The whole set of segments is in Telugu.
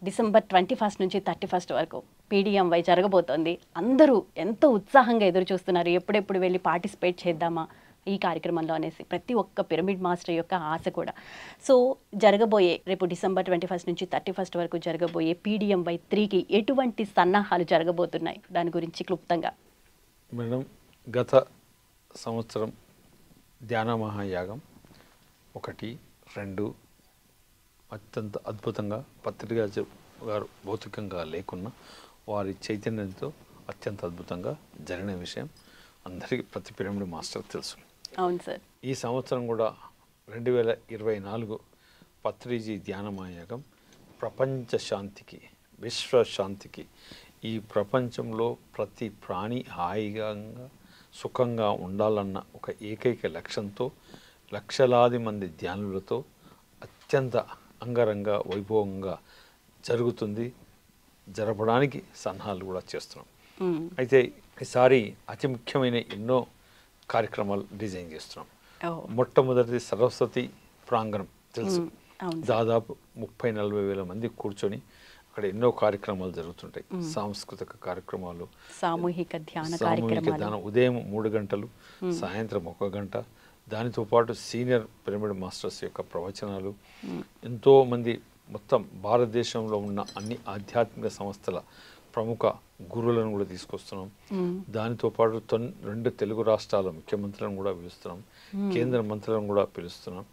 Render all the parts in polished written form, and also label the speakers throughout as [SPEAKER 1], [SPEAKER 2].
[SPEAKER 1] డిసెంబర్ 21 నుంచి 31 వరకు పీడిఎంవై జరగబోతోంది. అందరూ ఎంతో ఉత్సాహంగా ఎదురు చూస్తున్నారు. ఎప్పుడెప్పుడు వెళ్ళి పార్టిసిపేట్ చేద్దామా ఈ కార్యక్రమంలో అనేసి ప్రతి ఒక్క పిరమిడ్ మాస్టర్ యొక్క ఆశ కూడా. సో జరగబోయే రేపు డిసెంబర్ 21 నుంచి 31 వరకు జరగబోయే పీడిఎంవై 3కి ఎటువంటి సన్నాహాలు జరగబోతున్నాయి దాని గురించి క్లుప్తంగా.
[SPEAKER 2] మేడం, గత సంవత్సరం ధ్యాన మహాయాగం 1, 2 అత్యంత అద్భుతంగా పత్రికా గారు భౌతికంగా లేకున్నా వారి చైతన్యంతో అత్యంత అద్భుతంగా జరిగిన విషయం అందరికీ ప్రతి పిరమిడ్ మాస్టర్ తెలుసు.
[SPEAKER 1] అవును సార్.
[SPEAKER 2] ఈ సంవత్సరం కూడా 2024 పత్రిజీ ధ్యాన మహాయాగం ప్రపంచ శాంతికి, విశ్వశాంతికి, ఈ ప్రపంచంలో ప్రతి ప్రాణి హాయిగా సుఖంగా ఉండాలన్న ఒక ఏకైక లక్ష్యంతో లక్షలాది మంది ధ్యానులతో అత్యంత అంగరంగ వైభవంగా జరుగుతుంది. జరపడానికి సన్నాహాలు కూడా చేస్తున్నాం. అయితే ఈసారి అతి ముఖ్యమైన ఎన్నో కార్యక్రమాలు డిజైన్ చేస్తున్నాం. మొట్టమొదటిది సరస్వతి ప్రాంగణం తెలుసు. దాదాపు 30-40 వేల మంది కూర్చొని అక్కడ ఎన్నో కార్యక్రమాలు జరుగుతుంటాయి. సాంస్కృతిక కార్యక్రమాలు, సామూహిక ధ్యానం ఉదయం 3 గంటలు, సాయంత్రం 1 గంట. దానితో పాటు సీనియర్ పిరమిడ్ మాస్టర్స్ యొక్క ప్రవచనాలు, ఎంతోమంది మొత్తం భారతదేశంలో ఉన్న అన్ని ఆధ్యాత్మిక సంస్థల ప్రముఖ గురువులను కూడా తీసుకొస్తున్నాం. దానితో పాటు 2 తెలుగు రాష్ట్రాల ముఖ్యమంత్రులను కూడా పిలుస్తున్నాం, కేంద్ర మంత్రులను కూడా పిలుస్తున్నాం.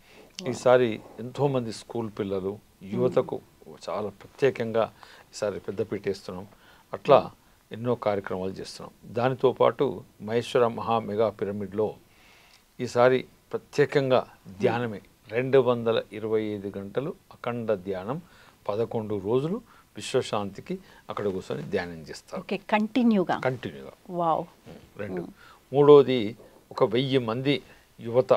[SPEAKER 2] ఈసారి ఎంతోమంది స్కూల్ పిల్లలు, యువతకు చాలా ప్రత్యేకంగా ఈసారి పెద్దపీట వేస్తున్నాం. అట్లా ఎన్నో కార్యక్రమాలు చేస్తున్నాం. దానితో పాటు మహేశ్వర మహా మెగా పిరమిడ్లో ఈసారి ప్రత్యేకంగా ధ్యానమే 225 గంటలు అఖండ ధ్యానం 11 రోజులు విశ్వశాంతికి అక్కడ కూర్చొని ధ్యానం చేస్తారు. కంటిన్యూగా. వావ్. 2 మూడోది 1000 మంది యువత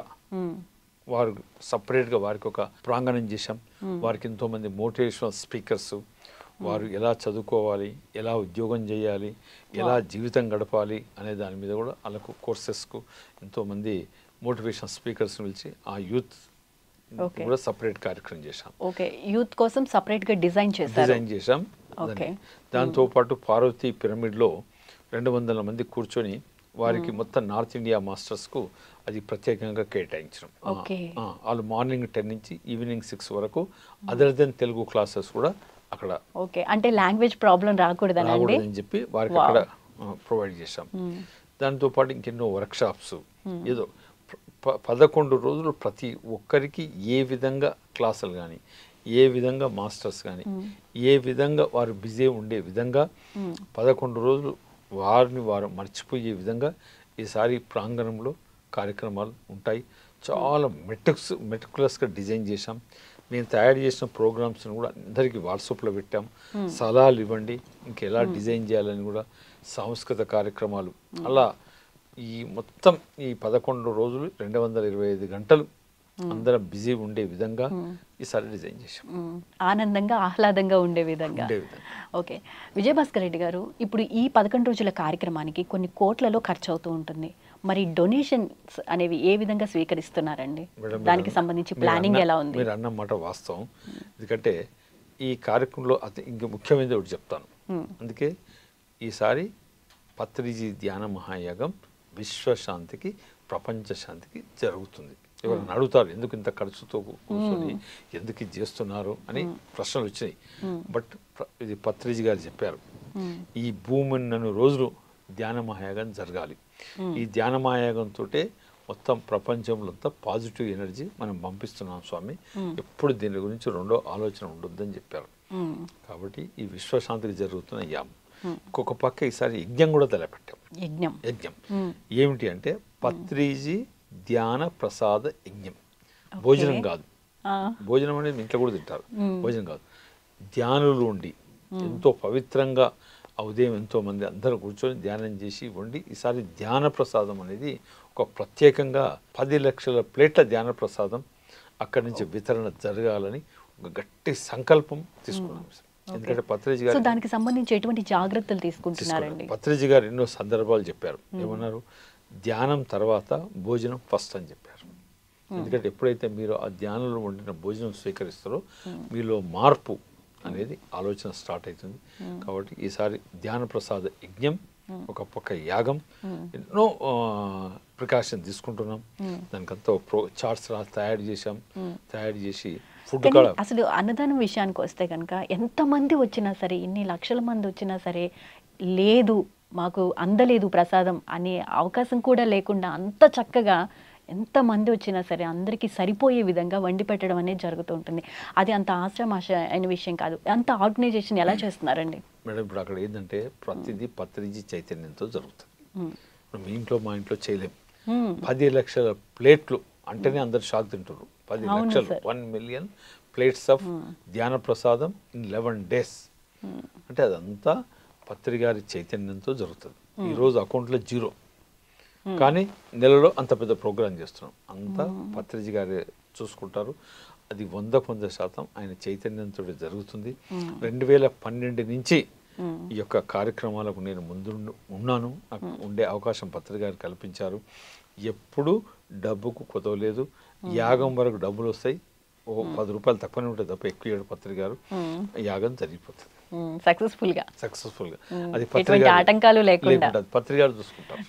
[SPEAKER 2] వారు సపరేట్గా వారికి ఒక ప్రాంగణం చేశాం. వారికి ఎంతోమంది మోటివేషనల్ స్పీకర్స్, వారు ఎలా చదువుకోవాలి, ఎలా ఉద్యోగం చేయాలి, ఎలా జీవితం గడపాలి అనే దాని మీద కూడా వాళ్ళకు కోర్సెస్కు ఎంతోమంది మోటివేషనల్ స్పీకర్స్ని పిలిచి ఆ యూత్ కూడా సపరేట్ కార్యక్రమం చేశాం.
[SPEAKER 1] యూత్ కోసం సపరేట్గా డిజైన్
[SPEAKER 2] చేశాం. దాంతోపాటు పార్వతీ పిరమిడ్లో 200 మంది కూర్చొని వారికి మొత్తం నార్త్ ఇండియా మాస్టర్స్కు అది ప్రత్యేకంగా కేటాయించడం. వాళ్ళు మార్నింగ్ 10 నుంచి ఈవినింగ్ 6 వరకు అదర్ దెన్ తెలుగు క్లాసెస్ కూడా అక్కడ.
[SPEAKER 1] అంటే లాంగ్వేజ్ ప్రాబ్లం రాకూడదని
[SPEAKER 2] చెప్పి వారికి అక్కడ ప్రొవైడ్ చేశాం. దాంతోపాటు ఇంకెన్నో వర్క్షాప్స్, ఏదో 11 రోజులు ప్రతి ఒక్కరికి ఏ విధంగా క్లాసులు కానీ, ఏ విధంగా మాస్టర్స్ కానీ, ఏ విధంగా వారు బిజీ ఉండే విధంగా 11 రోజులు వారిని వారు మర్చిపోయే విధంగా ఈసారి ప్రాంగణంలో కార్యక్రమాలు ఉంటాయి. చాలా మెటిక్యులస్గా డిజైన్ చేశాం. నేను తయారు చేసిన ప్రోగ్రామ్స్ని కూడా అందరికీ వాట్సాప్లో పెట్టాం. సలహాలు ఇవ్వండి, ఇంకెలా డిజైన్ చేయాలని కూడా. సాంస్కృతిక కార్యక్రమాలు అలా ఈ మొత్తం ఈ 11 రోజులు 225 గంటలు అందరం బిజీ ఉండే విధంగా ఈసారి డిజైన్ చేశాం.
[SPEAKER 1] ఆనందంగా ఆహ్లాదంగా ఉండే విధంగా. ఓకే విజయభాస్కర్ రెడ్డి గారు, ఇప్పుడు ఈ 11 రోజుల కార్యక్రమానికి కొన్ని కోట్లలో ఖర్చు అవుతూ ఉంటుంది. మరి డొనేషన్స్ అనేవి ఏ విధంగా స్వీకరిస్తున్నారండి? దానికి సంబంధించి ప్లానింగ్ ఎలా ఉంది?
[SPEAKER 2] మీరు అన్నమాట వాస్తవం. ఎందుకంటే ఈ కార్యక్రమంలో ఇంకా ముఖ్యమైనది ఒకటి చెప్తాను. అందుకే ఈసారి పత్రిజీ ధ్యాన మహాయాగం విశ్వశాంతికి, ప్రపంచ శాంతికి జరుగుతుంది. ఎవరైనా అడుగుతారు ఎందుకు ఇంత ఖర్చుతో కూర్చొని ఎందుకు ఇది చేస్తున్నారు అని ప్రశ్నలు వచ్చినాయి. బట్ ఇది పత్రిజీ గారు చెప్పారు, ఈ భూమి నన్ను రోజులు ధ్యాన మహాయాగం జరగాలి. ఈ ధ్యాన మహాయాగంతో మొత్తం ప్రపంచంలో అంతా పాజిటివ్ ఎనర్జీ మనం పంపిస్తున్నాం స్వామి, ఎప్పుడు దీని గురించి రెండో ఆలోచన ఉండొద్దని చెప్పారు. కాబట్టి ఈ విశ్వశాంతికి జరుగుతున్న యాగం. ఇంకొక పక్క ఈసారి యజ్ఞం కూడా తలపెట్టాం. యజ్ఞం ఏమిటి అంటే పత్రిజీ ధ్యాన ప్రసాద యజ్ఞం. భోజనం కాదు, భోజనం అనేది ఇంట్లో కూడా తింటారు, భోజనం కాదు. ధ్యానులు ఉండి ఎంతో పవిత్రంగా ఆ ఉదయం ఎంతోమంది అందరూ కూర్చొని ధ్యానం చేసి వండి ఈసారి ధ్యాన ప్రసాదం అనేది ఒక ప్రత్యేకంగా 10 లక్షల ప్లేట్ల ధ్యాన ప్రసాదం అక్కడి నుంచి వితరణ జరగాలని ఒక గట్టి సంకల్పం తీసుకున్నాం. ఎందుకంటే పత్రిజీ గారు
[SPEAKER 1] దానికి సంబంధించి ఎటువంటి జాగ్రత్తలు తీసుకుంటున్నారండి?
[SPEAKER 2] పత్రిజీ గారు ఎన్నో సందర్భాలు చెప్పారు. ఏమన్నారు, ధ్యానం తర్వాత భోజనం ఫస్ట్ అని చెప్పారు. ఎందుకంటే ఎప్పుడైతే మీరు ఆ ధ్యానంలో వండిన భోజనం స్వీకరిస్తారో మీలో మార్పు అనేది ఆలోచన స్టార్ట్ అవుతుంది. కాబట్టి ఈసారి ధ్యాన ప్రసాద యజ్ఞం, ఒక పక్క యాగం, ఎన్నో ప్రికాషన్ తీసుకుంటున్నాం. దానికంతా చార్ట్స్ తయారు చేసాం. తయారు చేసి ఫుడ్
[SPEAKER 1] కానీ అసలు అన్నదానం విషయానికి వస్తే కనుక ఎంతమంది వచ్చినా సరే, ఇన్ని లక్షల మంది వచ్చినా సరే, లేదు మాకు అందలేదు ప్రసాదం అనే అవకాశం కూడా లేకుండా అంత చక్కగా ఎంతమంది వచ్చినా సరే అందరికీ సరిపోయే విధంగా వండి పెట్టడం అనేది జరుగుతూ ఉంటుంది. అది అంత ఆశ్రమాష అయిన విషయం కాదు. అంత ఆర్గనైజేషన్ ఎలా చేస్తున్నారండి?
[SPEAKER 2] మేడం ఇప్పుడు అక్కడ ఏంటంటే ప్రతిదీ పత్రిజీ చైతన్యంతో జరుగుతుంది. మీ ఇంట్లో మా ఇంట్లో చేయలేము. 10 లక్షల ప్లేట్లు అంటేనే అందరు షాక్ తింటారు. 10 లక్షలు 1 మిలియన్ ప్లేట్స్ ఆఫ్ ధ్యాన ప్రసాదం ఇన్ 11 days అంటే అదంతా పత్రి గారి చైతన్యంతో జరుగుతుంది. ఈరోజు అకౌంట్లో 0, కానీ నెలలో అంత పెద్ద ప్రోగ్రాం చేస్తున్నాం. అంతా పత్రిజీ గారు చూసుకుంటారు. అది 100% ఆయన చైతన్యంతో జరుగుతుంది. 2012 నుంచి ఈ యొక్క కార్యక్రమాలకు నేను ముందు ఉన్నాను. నాకు ఉండే అవకాశం పత్రి గారు కల్పించారు. ఎప్పుడు డబ్బుకు కొదవలేదు. యాగం వరకు డబ్బులు వస్తాయి. ఓ 10 రూపాయలు తక్కువనే ఉంటుంది తప్ప ఎక్కువ ఏడు పత్రి గారు యాగం జరిగిపోతుంది
[SPEAKER 1] సక్సెస్ఫుల్ గా.
[SPEAKER 2] అది పత్రి గారు
[SPEAKER 1] ఆటంకాలు లేకుండా
[SPEAKER 2] పత్రి గారు చూసుకుంటారు.